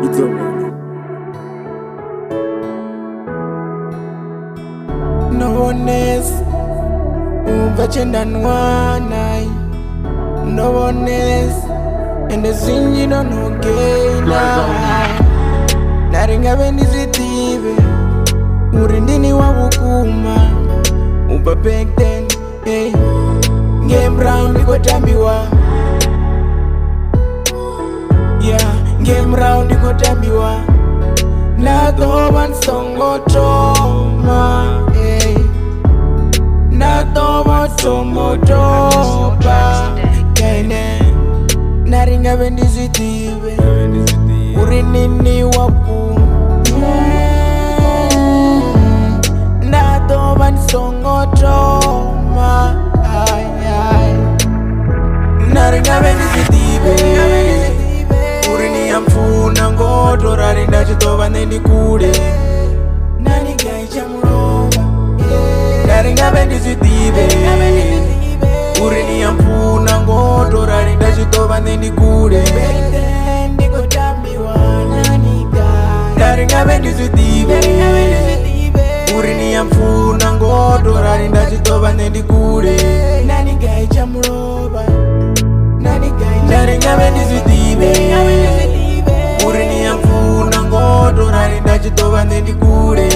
It's over. No one else Uvachendanwanai. No one else and the sing you don't know gay. Naringa benizitibe urindini wa bukuma uba back then, hey. Game round iko tambiwa, yeah. Game round iko tambiwa na doban songo toma, hey. Na doban songo toma kene naringa benizitibe urindini wa bukuma na doban songo toma. Naringa benizitibe urini amfuna ngoto rarinda chitova nendi kule nani gai chamuroba. Naringa benizitibe urini amfuna ngoto rarinda chitova nendi kule ndiko tambiwa nani gai. Naringa benizitibe urini amfuna ngoto rarinda chitova nendi kule nani gai chamuroba. Naringa benizitibe urini amfuna ngoto rarinda chitova nendi kule